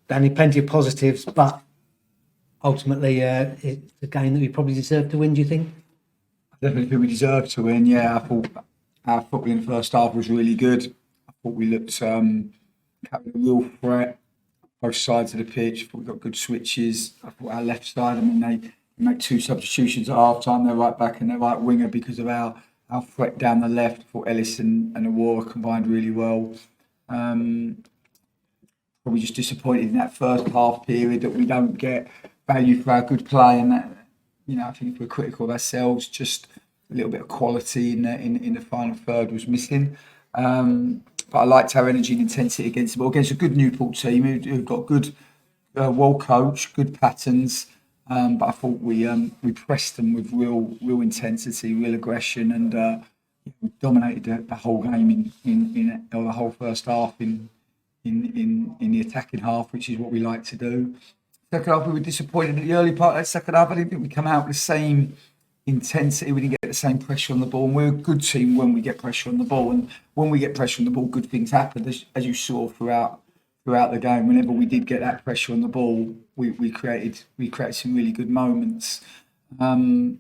Danny, plenty of positives, but ultimately, it's a game that we probably deserve to win. Do you think? Definitely think we deserved to win. Yeah, I thought our football in the first half was really good. I thought we looked had a real threat both sides of the pitch. I thought we got good switches. I thought our left side. I mean, they make two substitutions at half time. Their right back and their right winger because of our threat down the left. I thought Ellis and Aurora combined really well. Probably just disappointed in that first half period that we don't get value for our good play, and that, I think if we're critical of ourselves, just a little bit of quality in the final third was missing. But I liked our energy and intensity against the ball, against a good Newport team who've got good, well coached, good patterns. But I thought we pressed them with real intensity, real aggression, and we dominated the whole game or the whole first half in the attacking half, which is what we like to do. Second half, we were disappointed in the early part of that second half. I didn't think we come out with the same intensity. We didn't get the same pressure on the ball. And we're a good team when we get pressure on the ball. And when we get pressure on the ball, good things happen, as you saw throughout the game. Whenever we did get that pressure on the ball, we created some really good moments. And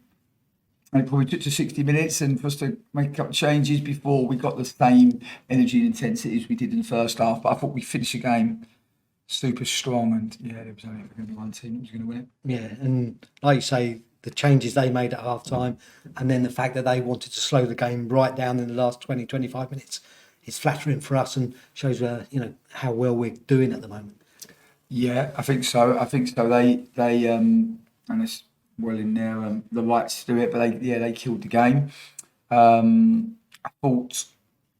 it probably took to 60 minutes and for us to make a couple of changes before we got the same energy and intensity as we did in the first half. But I thought we finished the game super strong, and there was only going to be one team that was going to win it. Yeah, and like you say, the changes they made at half time, and then the fact that they wanted to slow the game right down in the last 20, 25 minutes is flattering for us and shows how well we're doing at the moment. Yeah, I think so. They and it's well in their the rights to do it, but they killed the game. I thought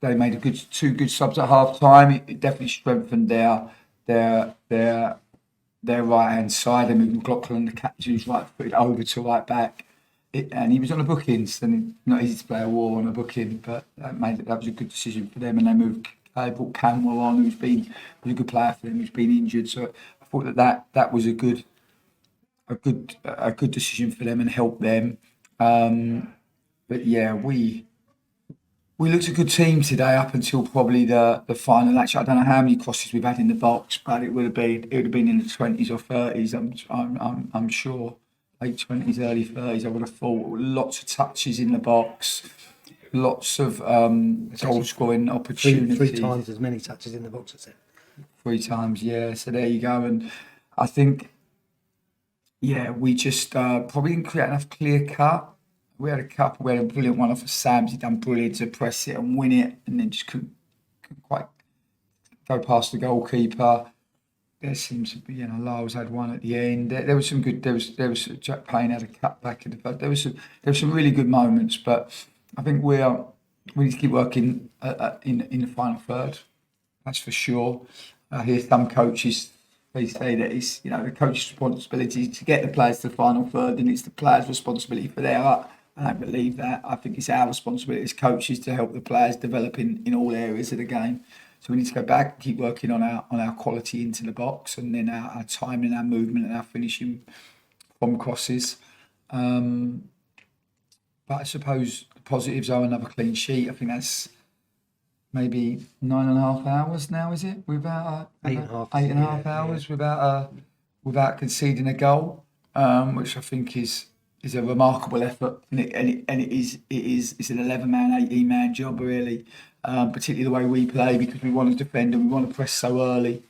they made two good subs at half time. It definitely strengthened their right hand side. They moved McLaughlin, the captain, who's right footed, over to right back. And he was on the bookings, and not easy to play a war on a booking, but that was a good decision for them. And they brought Camwell on, who's a good player for them, who's been injured. So I thought that was a good decision for them and helped them. But yeah, we looked a good team today up until probably the final. Actually, I don't know how many crosses we've had in the box, but it would have been in the 20s or 30s. I'm sure. Late 20s, early 30s, I would have thought. Lots of touches in the box, lots of goal scoring opportunities. Three times as many touches in the box as it. 3 times, yeah. So there you go. And I think, we just probably didn't create enough clear cut. We had a brilliant one off of Sam's. He done brilliant to press it and win it, and then just couldn't quite go past the goalkeeper. There seems to be, Lyles had one at the end. There was some good. There was Jack Payne had a cut back in the back. There was some really good moments, but I think we need to keep working in the final third. That's for sure. I hear some coaches they say that it's the coach's responsibility to get the players to the final third, and it's the players' responsibility for their. I don't believe that. I think it's our responsibility as coaches to help the players develop in all areas of the game. So we need to go back and keep working on our quality into the box, and then our timing, our movement, and our finishing from crosses. But I suppose the positives are another clean sheet. I think that's maybe 9.5 hours now, is it? Without 8.5 hours without conceding a goal, which I think is a remarkable effort, and it's an 11-man, 18-man job really. Particularly the way we play, because we want to defend and we want to press so early.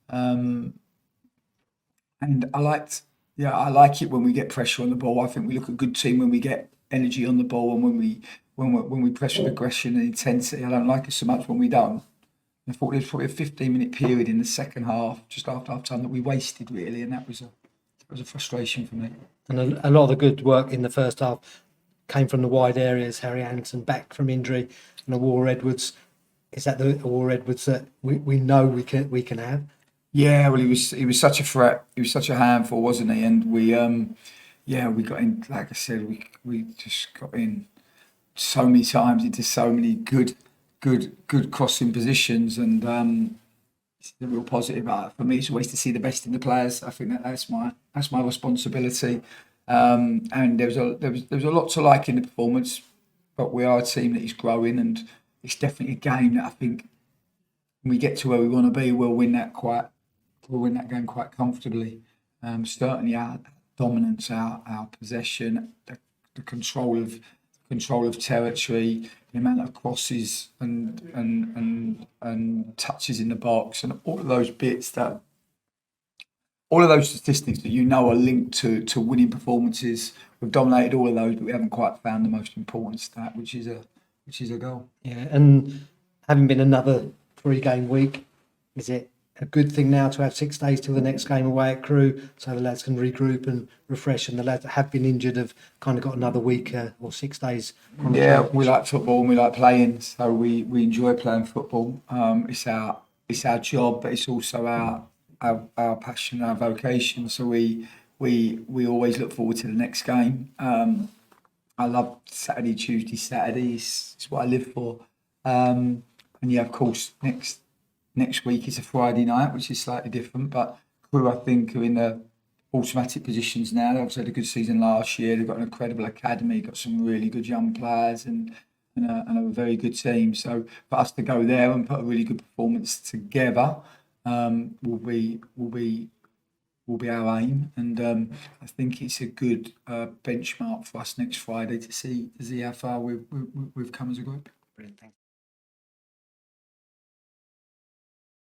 And I like it when we get pressure on the ball. I think we look a good team when we get energy on the ball and when we press with aggression and intensity. I don't like it so much when we don't. I thought there was probably a 15-minute period in the second half, just after half time, that we wasted really, and that was a frustration for me. And a lot of the good work in the first half came from the wide areas. Harry Anderson back from injury, and Aurora Edwards. Is that the Aurora Edwards that we know we can have? Yeah, well, he was such a threat. He was such a handful, wasn't he? And we got in. Like I said, we just got in so many times into so many good crossing positions, and it's a real positive. For me, it's always to see the best in the players. I think that's my responsibility. And there was a lot to like in the performance, but we are a team that is growing, and it's definitely a game that I think when we get to where we want to be, we'll win that quite we'll win that game quite comfortably. Certainly our dominance, our possession, the control of territory, the amount of crosses and touches in the box, and all of those bits that all of those statistics that are linked to winning performances. We've dominated all of those, but we haven't quite found the most important stat, which is a goal. Yeah, and having been another 3-game week, is it a good thing now to have 6 days till the next game away at Crewe, so the lads can regroup and refresh, and the lads that have been injured have kind of got another week or 6 days on the Yeah, couch? we like football and we like playing, so we enjoy playing football. It's our job, but it's also our passion, our vocation. So we always look forward to the next game. I love Saturday, Tuesday, Saturdays. It's what I live for. And yeah, of course, next week is a Friday night, which is slightly different. But Crewe, I think, are in the automatic positions now. They obviously had a good season last year. They've got an incredible academy, got some really good young players, and a very good team. So for us to go there and put a really good performance together will be our aim. And I think it's a good benchmark for us next Friday to see how far we've come as a group.